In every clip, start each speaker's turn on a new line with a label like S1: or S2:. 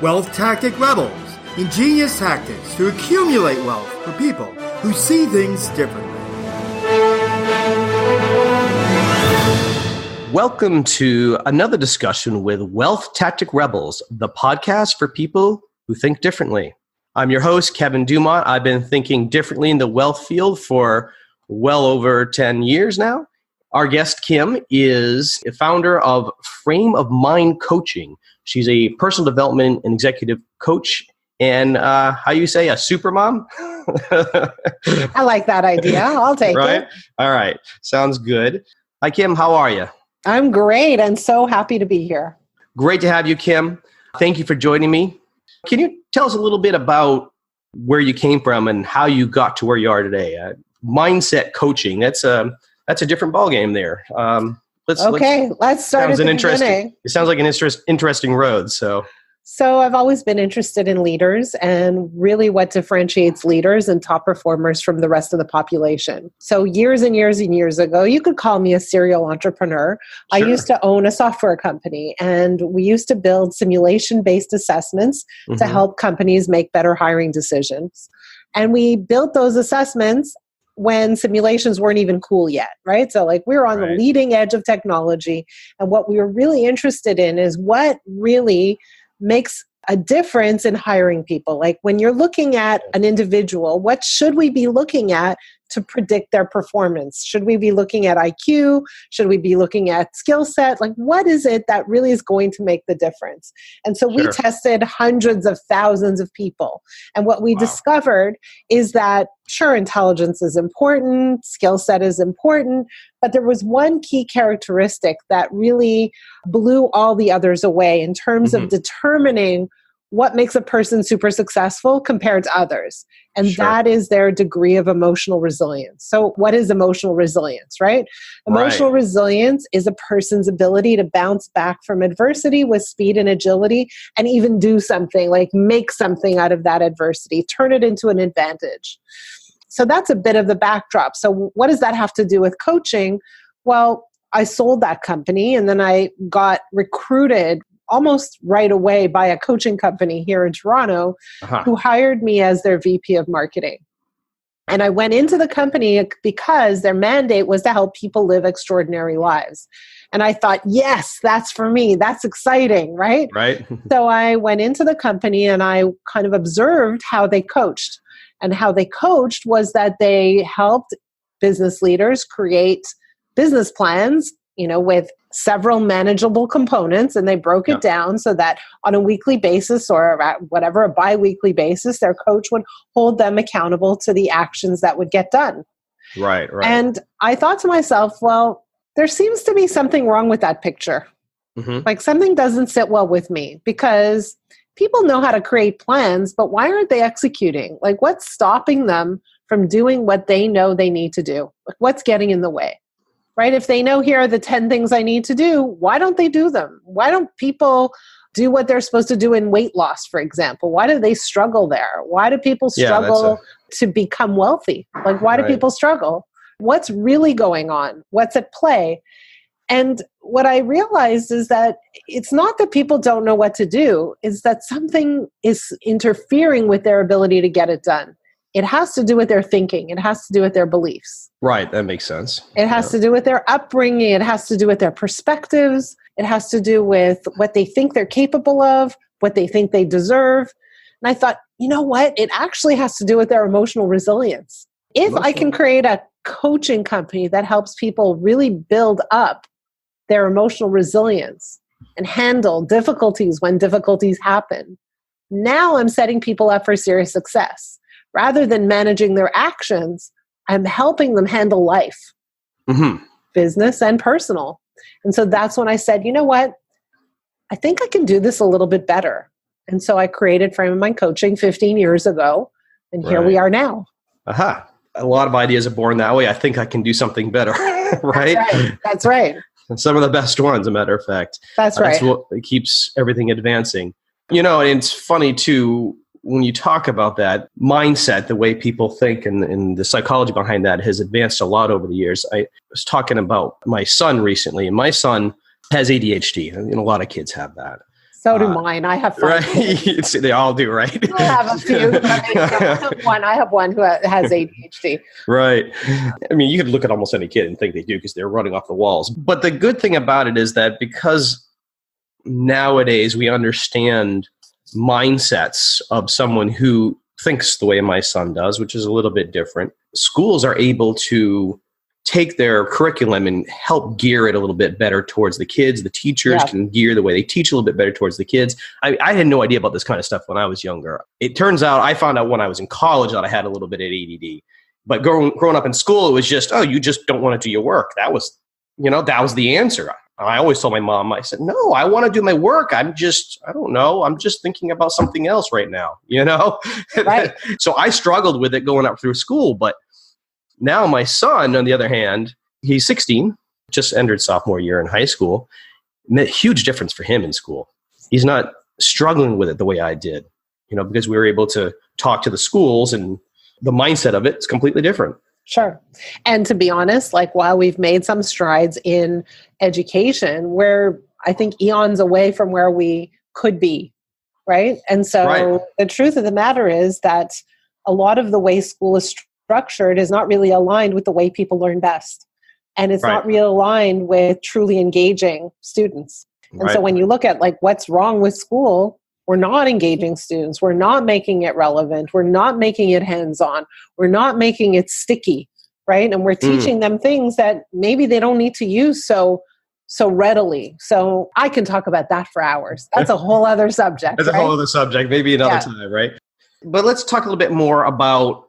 S1: Wealth Tactic Rebels, ingenious tactics to accumulate wealth for people who see things differently.
S2: Welcome to another discussion with Wealth Tactic Rebels, the podcast for people who think differently. I'm your host, Kevin Dumont. I've been thinking differently in the wealth field for well over 10 years now. Our guest, Kim, is a founder of Frame of Mind Coaching. She's a personal development and executive coach and, how you say, a super mom?
S3: I like that idea. I'll take
S2: right?
S3: it.
S2: All right. Sounds good. Hi, Kim. How are you?
S3: I'm great and so happy to be here.
S2: Great to have you, Kim. Thank you for joining me. Can you tell us a little bit about where you came from and how you got to where you are today? Mindset coaching, that's a different ballgame there. Let's start at the beginning. It sounds like an interesting road.
S3: So I've always been interested in leaders and really what differentiates leaders and top performers from the rest of the population. So years and years and years ago, you could call me a serial entrepreneur. Sure. I used to own a software company and we used to build simulation-based assessments to help companies make better hiring decisions. And we built those assessments when simulations weren't even cool yet, right? So we were on the leading edge of technology. And what we were really interested in is what really makes a difference in hiring people. Like when you're looking at an individual, what should we be looking at to predict their performance? Should we be looking at IQ? Should we be looking at skill set? Like what is it that really is going to make the difference? And so we tested hundreds of thousands of people. And what we discovered is that sure, intelligence is important, skill set is important, but there was one key characteristic that really blew all the others away in terms of determining what makes a person super successful compared to others. And that is their degree of emotional resilience. So what is emotional resilience, right? Emotional resilience is a person's ability to bounce back from adversity with speed and agility and even do something, like make something out of that adversity, turn it into an advantage. So that's a bit of the backdrop. So what does that have to do with coaching? Well, I sold that company and then I got recruited almost right away by a coaching company here in Toronto who hired me as their VP of marketing. And I went into the company because their mandate was to help people live extraordinary lives. And I thought, yes, that's for me. That's exciting, right? Right. So I went into the company and I kind of observed how they coached. And how they coached was that they helped business leaders create business plans, with several manageable components, and they broke it down so that on a weekly basis or whatever, a bi-weekly basis, their coach would hold them accountable to the actions that would get done. Right. And I thought to myself, well, there seems to be something wrong with that picture. Like something doesn't sit well with me because people know how to create plans, but why aren't they executing? Like what's stopping them from doing what they know they need to do? Like what's getting in the way? Right? If they know here are the 10 things I need to do, why don't they do them? Why don't people do what they're supposed to do in weight loss, for example? Why do they struggle there? Why do people struggle to become wealthy? Like, why do people struggle? What's really going on? What's at play? And what I realized is that it's not that people don't know what to do, it's that something is interfering with their ability to get it done. It has to do with their thinking. It has to do with their beliefs.
S2: Right. That makes sense.
S3: It has to do with their upbringing. It has to do with their perspectives. It has to do with what they think they're capable of, what they think they deserve. And I thought, you know what? It actually has to do with their emotional resilience. If I can create a coaching company that helps people really build up their emotional resilience and handle difficulties when difficulties happen, now I'm setting people up for serious success. Rather than managing their actions, I'm helping them handle life, business and personal. And so that's when I said, you know what? I think I can do this a little bit better. And so I created Frame of Mind Coaching 15 years ago, and here we are now.
S2: A lot of ideas are born that way. I think I can do something better, right?
S3: That's right.
S2: And some of the best ones, as a matter of fact.
S3: That's right.
S2: That's what keeps everything advancing. And it's funny too, when you talk about that mindset, the way people think and the psychology behind that has advanced a lot over the years. I was talking about my son recently, and my son has ADHD, and a lot of kids have that.
S3: So do mine. I have 5 kids.
S2: Right. They all do, right?
S3: I have a few. But I have one who has ADHD.
S2: Right. I mean, you could look at almost any kid and think they do because they're running off the walls. But the good thing about it is that because nowadays we understand mindsets of someone who thinks the way my son does, which is a little bit different, schools are able to take their curriculum and help gear it a little bit better towards the kids. The teachers can gear the way they teach a little bit better towards the kids. I had no idea about this kind of stuff when I was younger. It turns out I found out when I was in college that I had a little bit of ADD. But growing up in school, it was just, oh, you just don't want to do your work. That was the answer. I always told my mom, I said, no, I want to do my work. I don't know. I'm just thinking about something else right now, Right. So I struggled with it going up through school. But now my son, on the other hand, he's 16, just entered sophomore year in high school. And a huge difference for him in school. He's not struggling with it the way I did, because we were able to talk to the schools and the mindset of it is completely different.
S3: Sure. And to be honest, while we've made some strides in education, we're, I think, eons away from where we could be, right? And so The truth of the matter is that a lot of the way school is structured is not really aligned with the way people learn best. And it's not really aligned with truly engaging students. And so when you look at what's wrong with school, we're not engaging students. We're not making it relevant. We're not making it hands-on. We're not making it sticky, right? And we're teaching them things that maybe they don't need to use so readily. So I can talk about that for hours. That's a whole other subject.
S2: That's a whole other subject, maybe another time, right? But let's talk a little bit more about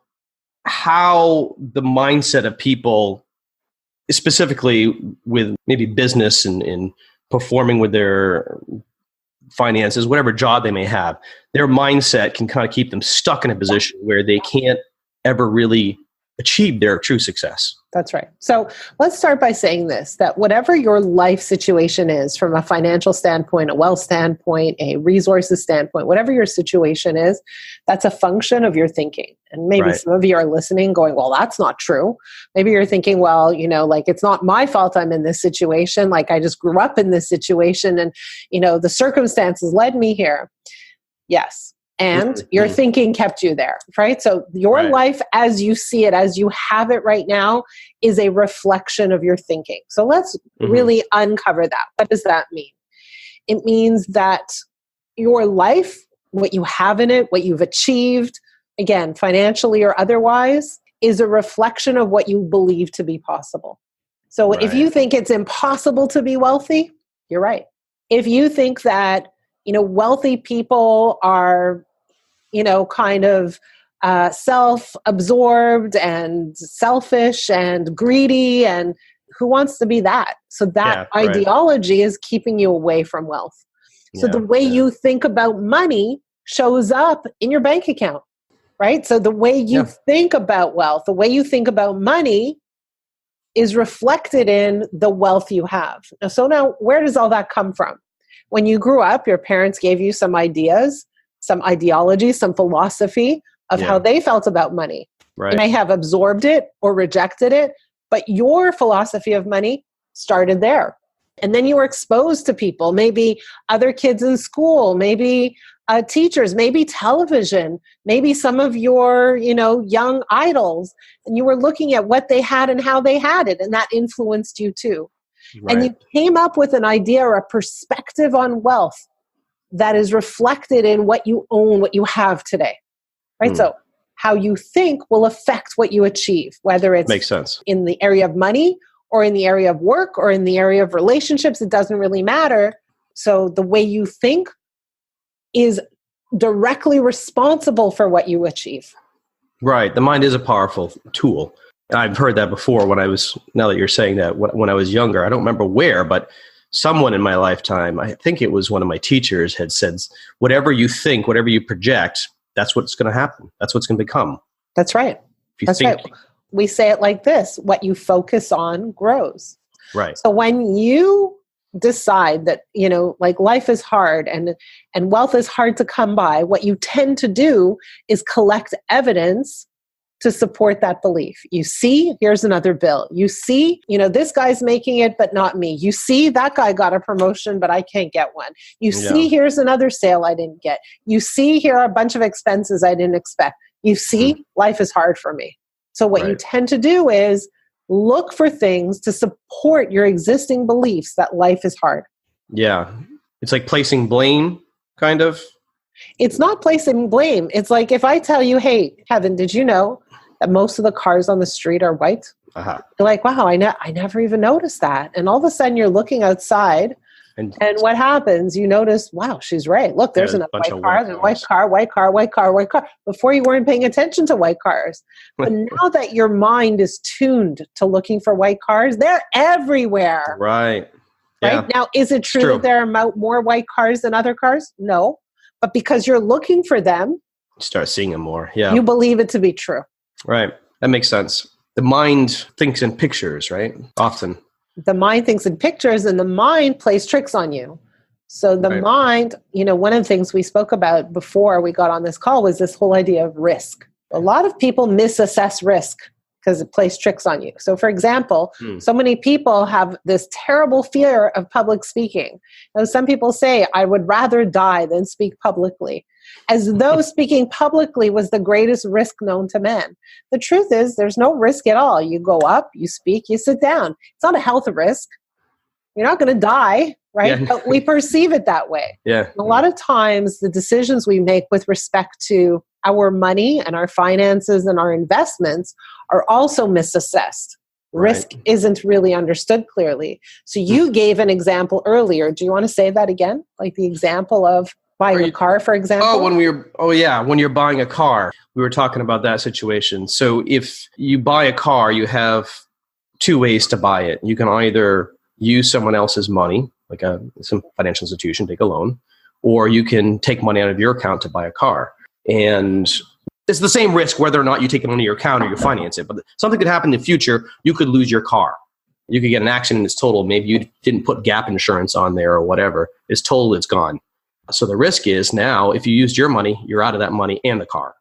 S2: how the mindset of people, specifically with maybe business and performing with their finances, whatever job they may have, their mindset can kind of keep them stuck in a position where they can't ever really achieve their true success.
S3: That's right. So let's start by saying this, that whatever your life situation is from a financial standpoint, a wealth standpoint, a resources standpoint, whatever your situation is, that's a function of your thinking. And maybe some of you are listening going, well, that's not true. Maybe you're thinking, well, it's not my fault I'm in this situation. I just grew up in this situation and, the circumstances led me here. Yes. And your thinking kept you there, right? So your life as you see it, as you have it right now, is a reflection of your thinking. So let's really uncover that. What does that mean? It means that your life, what you have in it, what you've achieved, again, financially or otherwise, is a reflection of what you believe to be possible. So if you think it's impossible to be wealthy, you're right. If you think that, wealthy people are kind of self-absorbed and selfish and greedy, and who wants to be that? So that ideology is keeping you away from wealth. So the way you think about money shows up in your bank account, right? So the way you think about wealth, the way you think about money is reflected in the wealth you have. So now, where does all that come from? When you grew up, your parents gave you some ideas, some ideology, some philosophy of how they felt about money. Right. You may have absorbed it or rejected it, but your philosophy of money started there. And then you were exposed to people, maybe other kids in school, maybe teachers, maybe television, maybe some of your, young idols. And you were looking at what they had and how they had it. And that influenced you too. Right. And you came up with an idea or a perspective on wealth that is reflected in what you own, what you have today, right? So how you think will affect what you achieve, whether it's
S2: makes sense
S3: in the area of money or in the area of work or in the area of relationships. It doesn't really matter. So the way you think is directly responsible for what you achieve.
S2: Right. The mind is a powerful tool. I've heard that before now that you're saying that, when I was younger, I don't remember where, but someone in my lifetime, I think it was one of my teachers, had said, whatever you think, whatever you project, that's what's going to happen. That's what's going to become.
S3: That's right. That's right. We say it like this: what you focus on grows.
S2: Right.
S3: So when you decide that, life is hard and wealth is hard to come by, what you tend to do is collect evidence to support that belief. You see, here's another bill. You see, this guy's making it, but not me. You see, that guy got a promotion, but I can't get one. You see, here's another sale I didn't get. You see, here are a bunch of expenses I didn't expect. You see, life is hard for me. So what you tend to do is look for things to support your existing beliefs that life is hard.
S2: Yeah. It's like placing blame, kind of.
S3: It's not placing blame. It's like if I tell you, hey, Kevin, did you know that most of the cars on the street are white? You're like, wow, I never even noticed that. And all of a sudden you're looking outside and what happens? You notice, wow, she's right. Look, there's another white car, there's white car, white car, white car, white car. Before you weren't paying attention to white cars. But now that your mind is tuned to looking for white cars, they're everywhere.
S2: Right.
S3: Yeah. Now, is it true that there are more white cars than other cars? No. But because you're looking for them,
S2: you start seeing them more. Yeah.
S3: You believe it to be true.
S2: Right. That makes sense. The mind thinks in pictures, right? Often.
S3: The mind thinks in pictures and the mind plays tricks on you. So the mind, one of the things we spoke about before we got on this call was this whole idea of risk. A lot of people misassess risk because it plays tricks on you. So for example, so many people have this terrible fear of public speaking. Some people say, I would rather die than speak publicly, as though speaking publicly was the greatest risk known to man. The truth is there's no risk at all. You go up, you speak, you sit down. It's not a health risk. You're not going to die, right? Yeah. But we perceive it that way.
S2: Yeah.
S3: A lot of times the decisions we make with respect to our money and our finances and our investments are also misassessed. Risk isn't really understood clearly. So you gave an example earlier. Do you want to say that again? Like the example of buying a car, for example?
S2: When you're buying a car, we were talking about that situation. So if you buy a car, you have two ways to buy it. You can either use someone else's money, like some financial institution, take a loan, or you can take money out of your account to buy a car. And it's the same risk whether or not you take it onto your account or you finance it. But something could happen in the future. You could lose your car. You could get an accident, it's total. Maybe you didn't put gap insurance on there or whatever. It's total, it's gone. So the risk is now, if you used your money, you're out of that money and the car.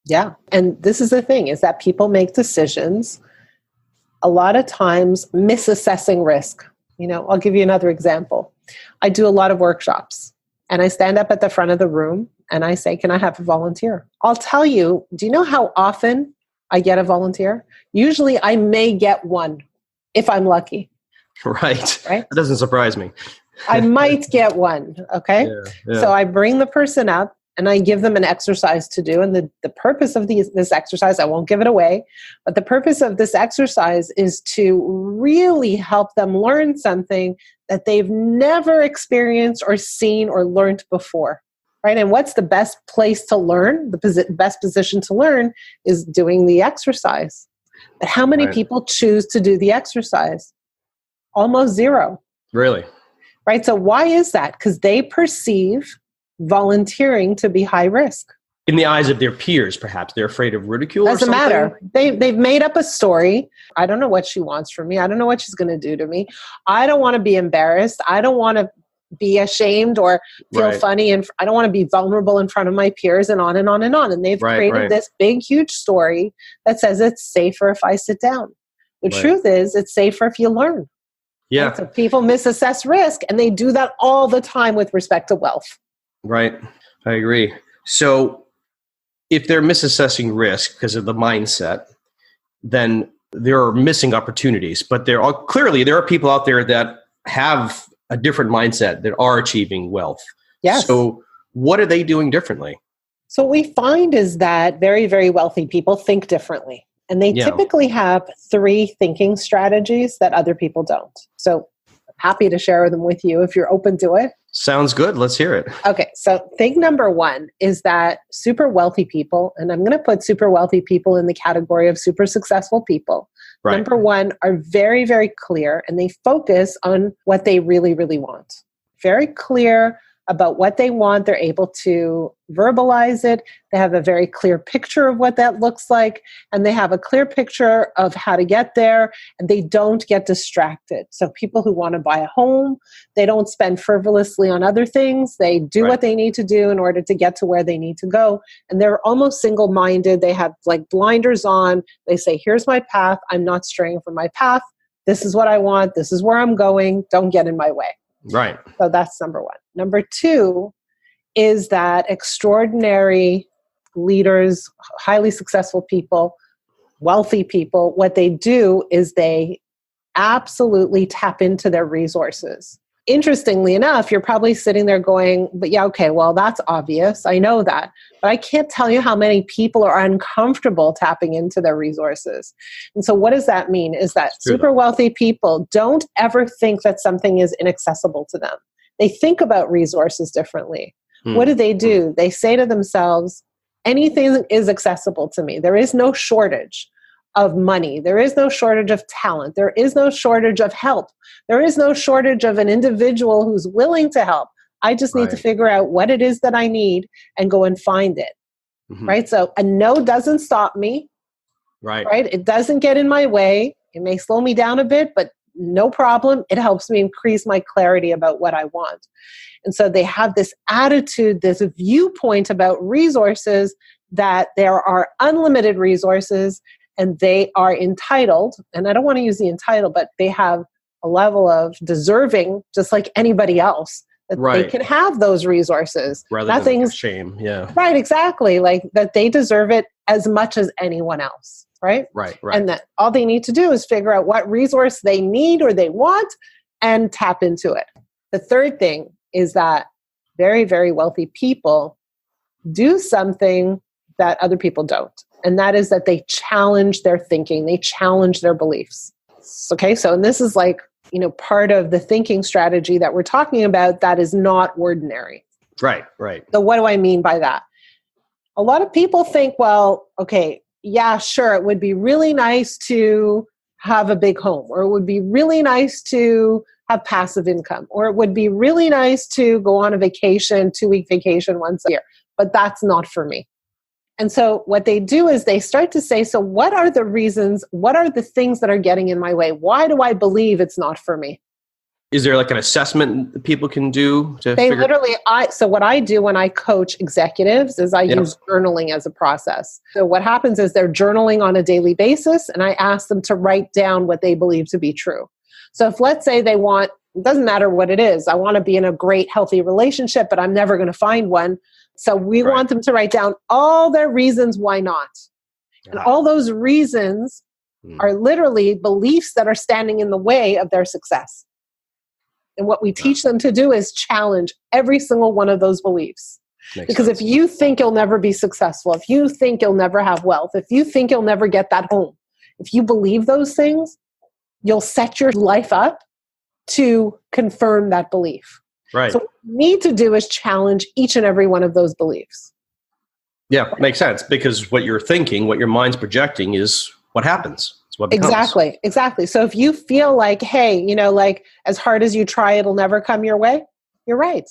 S3: Yeah. And this is the thing, is that people make decisions a lot of times misassessing risk. I'll give you another example. I do a lot of workshops and I stand up at the front of the room and I say, can I have a volunteer? I'll tell you, do you know how often I get a volunteer? Usually I may get one if I'm lucky.
S2: Right? That doesn't surprise me.
S3: I might get one. Okay.
S2: Yeah.
S3: So I bring the person up and I give them an exercise to do. And the purpose of this exercise, I won't give it away, but the purpose of this exercise is to really help them learn something that they've never experienced or seen or learned before. Right? And what's the best place to learn? The best position to learn is doing the exercise. But how many people choose to do the exercise? Almost zero.
S2: Really?
S3: Right? So why is that? Because they perceive volunteering to be high risk.
S2: In the eyes of their peers, perhaps. They're afraid of ridicule or something?
S3: Doesn't matter. They've made up a story. I don't know what she wants from me. I don't know what she's going to do to me. I don't want to be embarrassed. I don't want to be ashamed or feel funny. And I don't want to be vulnerable in front of my peers and on and on and on. And they've created this big, huge story that says it's safer if I sit down. The truth is it's safer if you learn.
S2: Yeah.
S3: Right? So people misassess risk and they do that all the time with respect to wealth.
S2: Right. I agree. So if they're misassessing risk because of the mindset, then there are missing opportunities. But there are people out there that have a different mindset that are achieving wealth.
S3: Yes.
S2: So what are they doing differently?
S3: So what we find is that very, very wealthy people think differently. And they typically have 3 thinking strategies that other people don't. So I'm happy to share them with you if you're open to it.
S2: Sounds good. Let's hear it.
S3: Okay. So thing number 1 is that super wealthy people, and I'm going to put super wealthy people in the category of super successful people. Right. Number 1 are very, very clear and they focus on what they really, really want. Very clear about what they want. They're able to verbalize it. They have a very clear picture of what that looks like, and they have a clear picture of how to get there, and they don't get distracted. So people who want to buy a home, they don't spend frivolously on other things. They do what they need to do in order to get to where they need to go. And they're almost single-minded. They have like blinders on. They say, here's my path. I'm not straying from my path. This is what I want. This is where I'm going. Don't get in my way.
S2: Right.
S3: So that's number one. Number two is that extraordinary leaders, highly successful people, wealthy people, what they do is they absolutely tap into their resources. Interestingly enough, you're probably sitting there going, but yeah, okay, well, that's obvious. I know that. But I can't tell you how many people are uncomfortable tapping into their resources. And so what does that mean? Is that super wealthy people don't ever think that something is inaccessible to them. They think about resources differently. What do? They say to themselves, anything is accessible to me. There is no shortage of money. There is no shortage of talent. There is no shortage of help. There is no shortage of an individual who's willing to help. I just need to figure out what it is that I need and go and find it. Right? So a no doesn't stop me. Right? It doesn't get in my way. It may slow me down a bit, but no problem. It helps me increase my clarity about what I want. And so they have this attitude, this viewpoint about resources, that there are unlimited resources and they are entitled, and I don't want to use the entitled, but they have a level of deserving, just like anybody else, that they can have those resources.
S2: Rather than shame,
S3: Right, exactly. Like that they deserve it as much as anyone else, right?
S2: Right.
S3: And that all they need to do is figure out what resource they need or they want and tap into it. The third thing is that very, very wealthy people do something that other people don't. And that is that they challenge their thinking. They challenge their beliefs. Okay, so and this is like, part of the thinking strategy that we're talking about that is not ordinary.
S2: Right.
S3: So what do I mean by that? A lot of people think, well, okay, yeah, sure, it would be really nice to have a big home, or it would be really nice to have passive income, or it would be really nice to go on a vacation, 2-week vacation once a year, but that's not for me. And so what they do is they start to say, so what are the reasons? What are the things that are getting in my way? Why do I believe it's not for me?
S2: Is there like an assessment that people can do to
S3: so what I do when I coach executives is I use journaling as a process. So what happens is they're journaling on a daily basis, and I ask them to write down what they believe to be true. So if let's say they want, it doesn't matter what it is, I want to be in a great, healthy relationship, but I'm never going to find one. So we want them to write down all their reasons why not. And all those reasons are literally beliefs that are standing in the way of their success. And what we teach them to do is challenge every single one of those beliefs. Because if you think you'll never be successful, if you think you'll never have wealth, if you think you'll never get that home, if you believe those things, you'll set your life up to confirm that belief.
S2: Right.
S3: So what we need to do is challenge each and every one of those beliefs.
S2: Yeah, makes sense, because what you're thinking, what your mind's projecting is what happens. It's what becomes.
S3: Exactly. So if you feel like, hey, like as hard as you try, it'll never come your way, you're right.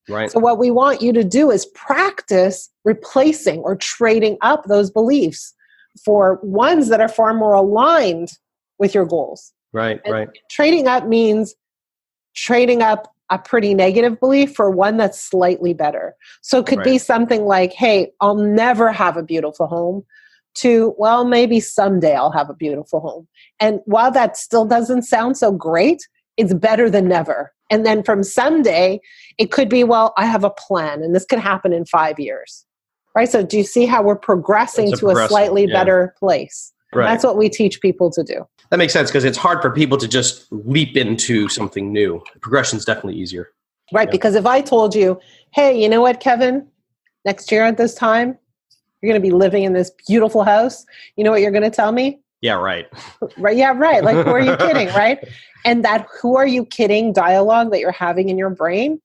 S2: Right.
S3: So what we want you to do is practice replacing or trading up those beliefs for ones that are far more aligned with your goals.
S2: Right.
S3: Trading up means trading up a pretty negative belief for one that's slightly better. So it could be something like, hey, I'll never have a beautiful home, to, well, maybe someday I'll have a beautiful home. And while that still doesn't sound so great, it's better than never. And then from someday, it could be, well, I have a plan and this could happen in 5 years. Right? So do you see how we're progressing to a slightly better place? Right. That's what we teach people to do.
S2: That makes sense, because it's hard for people to just leap into something new. Progression is definitely easier.
S3: Right, because if I told you, hey, you know what, Kevin? Next year at this time, you're going to be living in this beautiful house. You know what you're going to tell me?
S2: Yeah, right.
S3: Right. Yeah, right. Like, who are you kidding, right? And that who are you kidding dialogue that you're having in your brain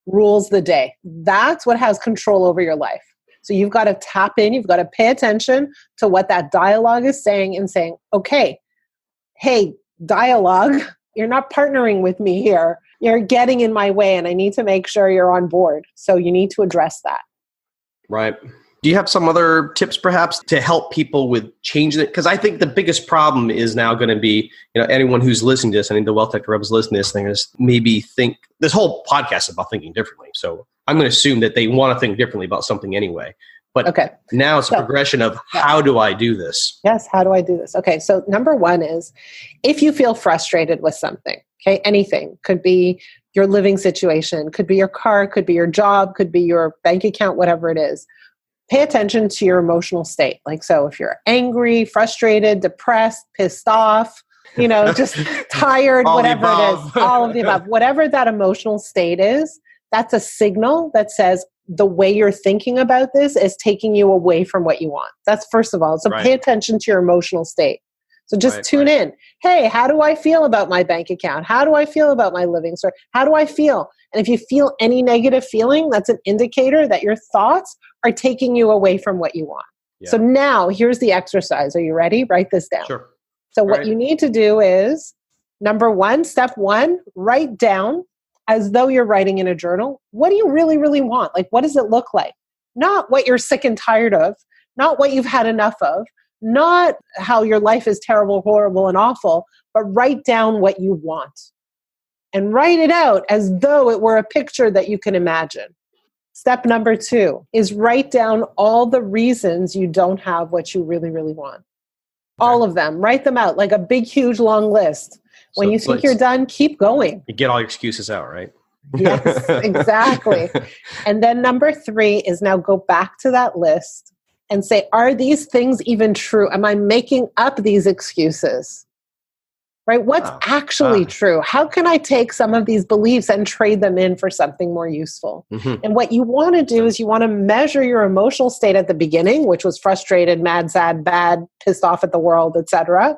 S3: rules the day. That's what has control over your life. So you've got to tap in. You've got to pay attention to what that dialogue is saying and saying, okay, hey, dialogue, You're not partnering with me here. You're getting in my way, and I need to make sure you're on board. So you need to address that.
S2: Right. Do you have some other tips perhaps to help people with changing it? Because I think the biggest problem is now going to be, anyone who's listening to this, I think the Wealth Tech Rebels listening to this thing is maybe think, this whole podcast is about thinking differently. So I'm going to assume that they want to think differently about something anyway. But now it's a progression of how do I do this?
S3: Yes, how do I do this? Okay, so number one is if you feel frustrated with something, okay, anything, could be your living situation, could be your car, could be your job, could be your bank account, whatever it is. Pay attention to your emotional state. Like, so if you're angry, frustrated, depressed, pissed off, just tired, whatever it is, all of the above, whatever that emotional state is, that's a signal that says the way you're thinking about this is taking you away from what you want. That's first of all. So pay attention to your emotional state. So just tune in. Hey, how do I feel about my bank account? How do I feel about my living story? How do I feel? And if you feel any negative feeling, that's an indicator that your thoughts are taking you away from what you want. Yeah. So now here's the exercise. Are you ready? Write this down.
S2: Sure.
S3: So what you need to do is, number one, step one, write down as though you're writing in a journal. What do you really, really want? Like, what does it look like? Not what you're sick and tired of, not what you've had enough of, not how your life is terrible, horrible, and awful, but write down what you want. And write it out as though it were a picture that you can imagine. Step number two is write down all the reasons you don't have what you really, really want. All of them. Write them out like a big, huge, long list. When you think you're done, keep going.
S2: You get all your excuses out, right?
S3: Yes, exactly. And then number three is now go back to that list and say, are these things even true? Am I making up these excuses? Right? What's actually true? How can I take some of these beliefs and trade them in for something more useful? Mm-hmm. And what you want to do is you want to measure your emotional state at the beginning, which was frustrated, mad, sad, bad, pissed off at the world, etc.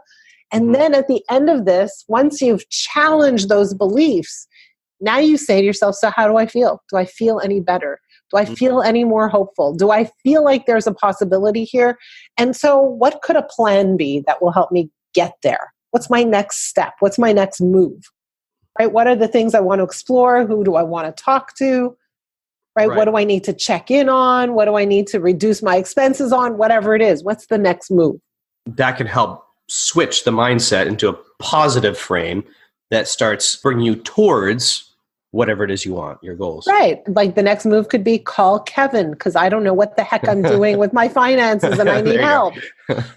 S3: And then at the end of this, once you've challenged those beliefs, now you say to yourself, so how do I feel? Do I feel any better? Do I feel any more hopeful? Do I feel like there's a possibility here? And so what could a plan be that will help me get there? What's my next step? What's my next move? Right? What are the things I want to explore? Who do I want to talk to? Right? What do I need to check in on? What do I need to reduce my expenses on? Whatever it is. What's the next move?
S2: That can help switch the mindset into a positive frame that starts bringing you towards whatever it is you want, your goals.
S3: Right. Like the next move could be call Kevin because I don't know what the heck I'm doing with my finances and I need help.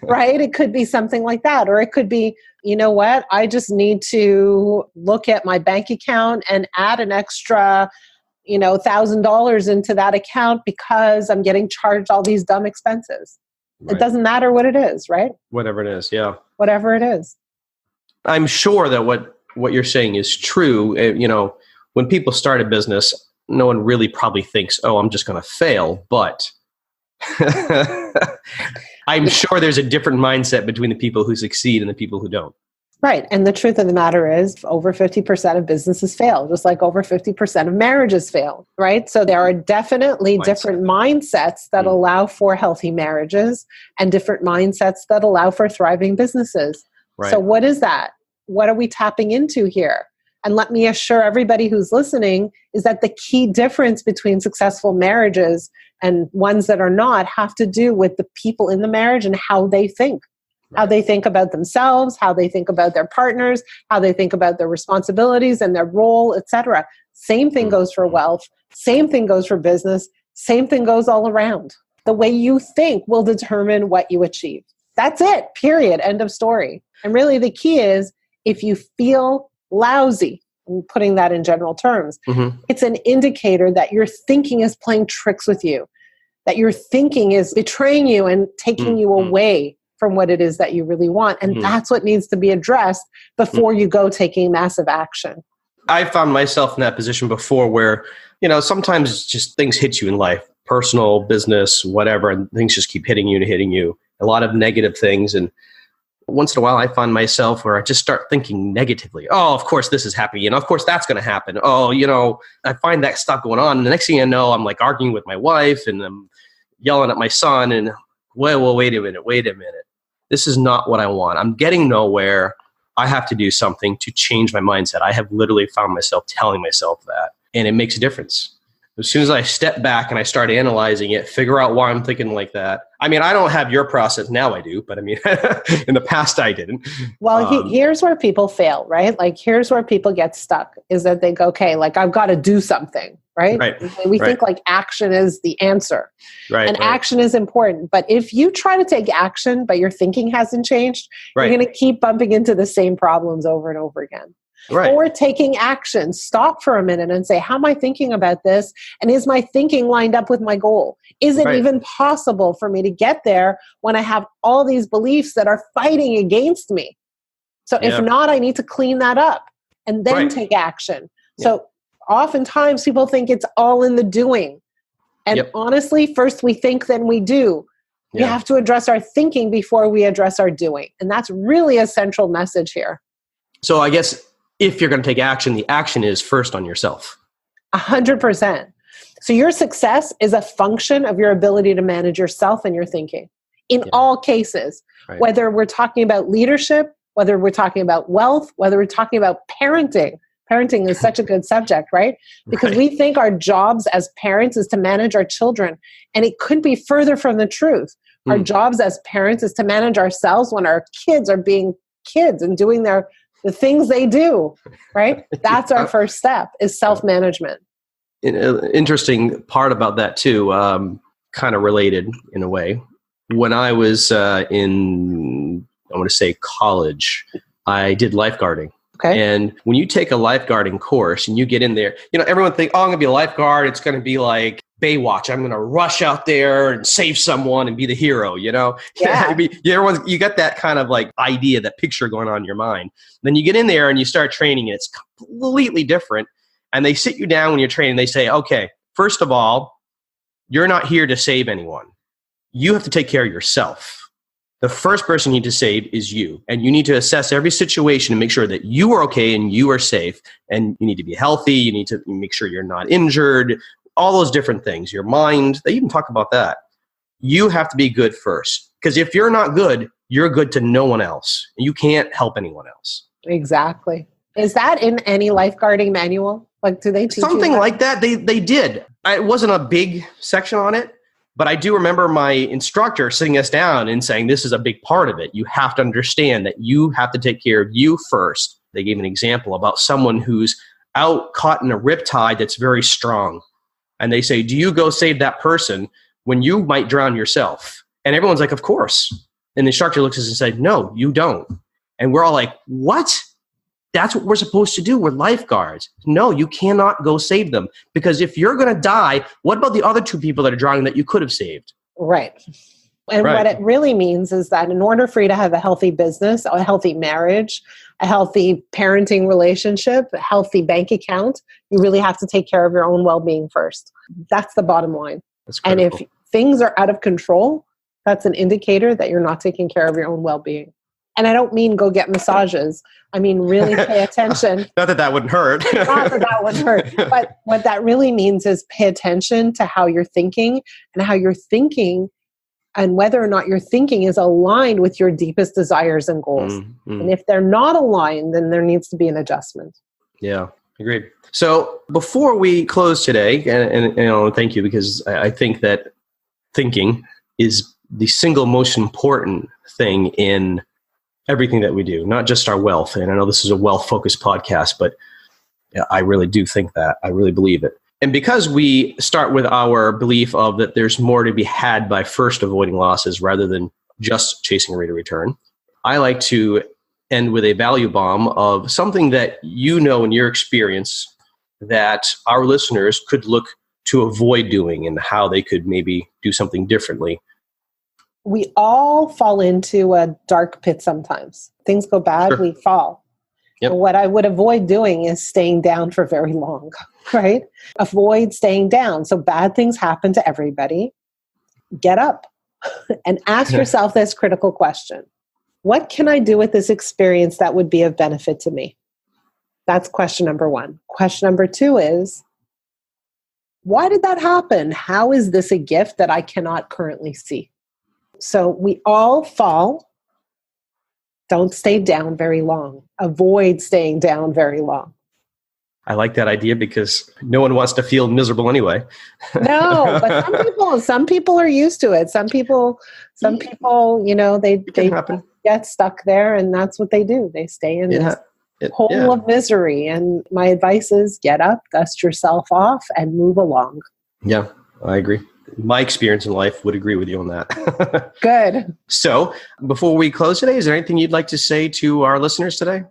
S3: Right? It could be something like that. Or it could be, you know what? I just need to look at my bank account and add an extra, $1,000 into that account because I'm getting charged all these dumb expenses. Right. It doesn't matter what it is, right?
S2: Whatever it is, yeah.
S3: Whatever it is.
S2: I'm sure that what you're saying is true. When people start a business, no one really probably thinks, oh, I'm just going to fail. But I'm sure there's a different mindset between the people who succeed and the people who don't.
S3: Right. And the truth of the matter is over 50% of businesses fail, just like over 50% of marriages fail, right? So there are definitely different mindsets that allow for healthy marriages and different mindsets that allow for thriving businesses. Right. So what is that? What are we tapping into here? And let me assure everybody who's listening is that the key difference between successful marriages and ones that are not have to do with the people in the marriage and how they think. Right. How they think about themselves, how they think about their partners, how they think about their responsibilities and their role, etc. Same thing goes for wealth. Same thing goes for business. Same thing goes all around. The way you think will determine what you achieve. That's it. Period. End of story. And really the key is if you feel lousy, I'm putting that in general terms, it's an indicator that your thinking is playing tricks with you, that your thinking is betraying you and taking you away from what it is that you really want. And that's what needs to be addressed before you go taking massive action.
S2: I found myself in that position before where, sometimes just things hit you in life, personal, business, whatever, and things just keep hitting you, a lot of negative things. And once in a while, I find myself where I just start thinking negatively. Oh, of course, this is happening. Of course, that's going to happen. Oh, I find that stuff going on. And the next thing I know, I'm like arguing with my wife and I'm yelling at my son. And well, wait a minute. This is not what I want. I'm getting nowhere. I have to do something to change my mindset. I have literally found myself telling myself that, and it makes a difference. As soon as I step back and I start analyzing it, figure out why I'm thinking like that. I mean, I don't have your process now, I do, but I mean, in the past I didn't.
S3: Well, here's where people fail, right? Like, here's where people get stuck is that they go, okay, like I've got to do something, right? We think like action is the answer. And action is important. But if you try to take action, but your thinking hasn't changed, you're going to keep bumping into the same problems over and over again. Or taking action. Stop for a minute and say, how am I thinking about this? And is my thinking lined up with my goal? Is it even possible for me to get there when I have all these beliefs that are fighting against me? So if not, I need to clean that up and then take action. So oftentimes people think it's all in the doing. And honestly, first we think, then we do. We have to address our thinking before we address our doing. And that's really a central message here.
S2: So I guess if you're going to take action, the action is first on yourself.
S3: 100%. So your success is a function of your ability to manage yourself and your thinking in all cases, whether we're talking about leadership, whether we're talking about wealth, whether we're talking about parenting. Parenting is such a good subject, right? Because we think our jobs as parents is to manage our children, and it couldn't be further from the truth. Our jobs as parents is to manage ourselves when our kids are being kids and doing the things they do, right? That's our first step is self-management.
S2: An interesting part about that too, kind of related in a way. When I was in, I want to say college, I did lifeguarding.
S3: Okay.
S2: And when you take a lifeguarding course and you get in there, everyone thinks, oh, I'm going to be a lifeguard. It's going to be like Baywatch. I'm going to rush out there and save someone and be the hero, Yeah. You got that kind of like idea, that picture going on in your mind. Then you get in there and you start training, and it's completely different. And they sit you down when you're training. They say, okay, first of all, you're not here to save anyone. You have to take care of yourself. The first person you need to save is you. And you need to assess every situation and make sure that you are okay and you are safe. And you need to be healthy. You need to make sure you're not injured. All those different things. Your mind, they even talk about that. You have to be good first. Because if you're not good, you're good to no one else. You can't help anyone else.
S3: Exactly. Is that in any lifeguarding manual? Like, do they teach
S2: something
S3: you that?
S2: like that? They did. It wasn't a big section on it. But I do remember my instructor sitting us down and saying, this is a big part of it. You have to understand that you have to take care of you first. They gave an example about someone who's out caught in a riptide that's very strong. And they say, do you go save that person when you might drown yourself? And everyone's like, of course. And the instructor looks at us and said, no, you don't. And we're all like, what? That's what we're supposed to do. We're lifeguards. No, you cannot go save them. Because if you're going to die, what about the other two people that are drowning that you could have saved?
S3: Right. And what it really means is that in order for you to have a healthy business, a healthy marriage, a healthy parenting relationship, a healthy bank account, you really have to take care of your own well-being first. That's the bottom line. And if things are out of control, that's an indicator that you're not taking care of your own well-being. And I don't mean go get massages. I mean, really pay attention.
S2: Not that wouldn't hurt.
S3: Not that wouldn't hurt. But what that really means is pay attention to how you're thinking and how you're thinking and whether or not your thinking is aligned with your deepest desires and goals. And if they're not aligned, then there needs to be an adjustment.
S2: Yeah, agreed. So before we close today, and thank you, because I think that thinking is the single most important thing in everything that we do, not just our wealth. And I know this is a wealth-focused podcast, but I really do think that. I really believe it. And because we start with our belief of that there's more to be had by first avoiding losses rather than just chasing a rate of return, I like to end with a value bomb of something that you know in your experience that our listeners could look to avoid doing and how they could maybe do something differently.
S3: We all fall into a dark pit sometimes. Things go bad, we fall.
S2: Yep.
S3: What I would avoid doing is staying down for very long, right? Avoid staying down. So bad things happen to everybody. Get up and ask yourself this critical question. What can I do with this experience that would be of benefit to me? That's question number one. Question number two is, why did that happen? How is this a gift that I cannot currently see? So we all fall. Don't stay down very long. Avoid staying down very long.
S2: I like that idea because no one wants to feel miserable anyway.
S3: No, but some people are used to it. Some people, they get stuck there, and that's what they do. They stay in this hole of misery. And my advice is get up, dust yourself off, and move along.
S2: Yeah, I agree. My experience in life would agree with you on that.
S3: Good.
S2: So before we close today, is there anything you'd like to say to our listeners today?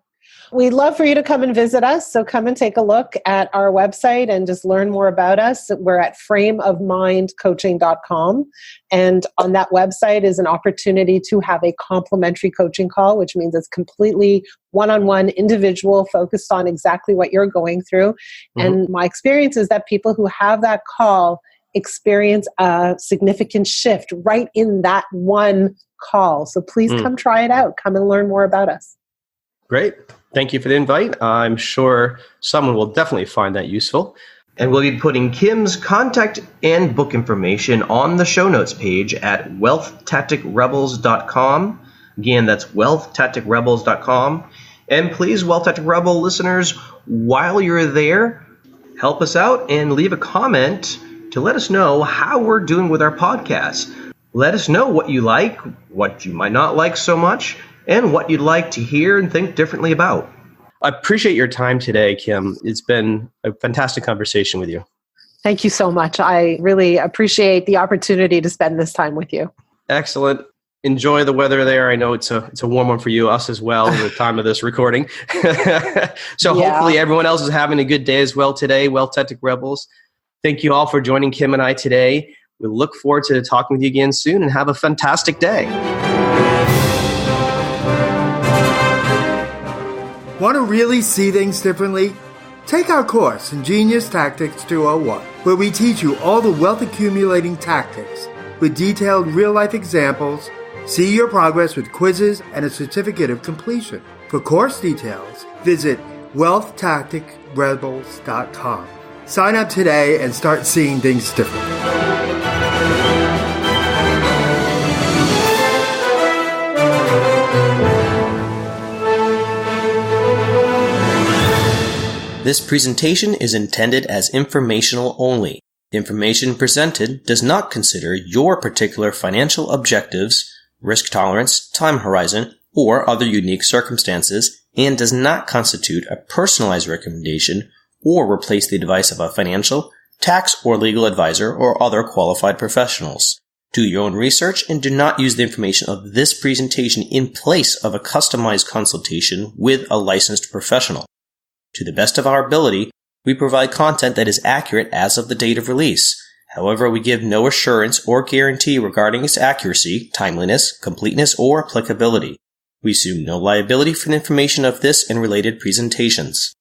S3: We'd love for you to come and visit us. So come and take a look at our website and just learn more about us. We're at frameofmindcoaching.com. And on that website is an opportunity to have a complimentary coaching call, which means it's completely one-on-one, individual, focused on exactly what you're going through. Mm-hmm. And my experience is that people who have that call experience a significant shift right in that one call. So please come try it out. Come and learn more about us.
S2: Great. Thank you for the invite. I'm sure someone will definitely find that useful. And we'll be putting Kim's contact and book information on the show notes page at wealthtacticrebels.com. Again, that's wealthtacticrebels.com. And please, Wealth Tactic Rebel listeners, while you're there, help us out and leave a comment to let us know how we're doing with our podcast. Let us know what you like, what you might not like so much, and what you'd like to hear and think differently about. I appreciate your time today, Kim. It's been a fantastic conversation with you.
S3: Thank you so much. I really appreciate the opportunity to spend this time with you.
S2: Excellent. Enjoy the weather there. I know it's a warm one for you, us as well, at the time of this recording. So hopefully everyone else is having a good day as well today, Wealth Tactic Rebels. Thank you all for joining Kim and I today. We look forward to talking with you again soon, and have a fantastic day.
S1: Want to really see things differently? Take our course, Ingenious Tactics 201, where we teach you all the wealth accumulating tactics with detailed real-life examples. See your progress with quizzes and a certificate of completion. For course details, visit wealthtacticrebels.com. Sign up today and start seeing things differently.
S4: This presentation is intended as informational only. The information presented does not consider your particular financial objectives, risk tolerance, time horizon, or other unique circumstances, and does not constitute a personalized recommendation or replace the advice of a financial, tax, or legal advisor or other qualified professionals. Do your own research and do not use the information of this presentation in place of a customized consultation with a licensed professional. To the best of our ability, we provide content that is accurate as of the date of release. However, we give no assurance or guarantee regarding its accuracy, timeliness, completeness, or applicability. We assume no liability for the information of this and related presentations.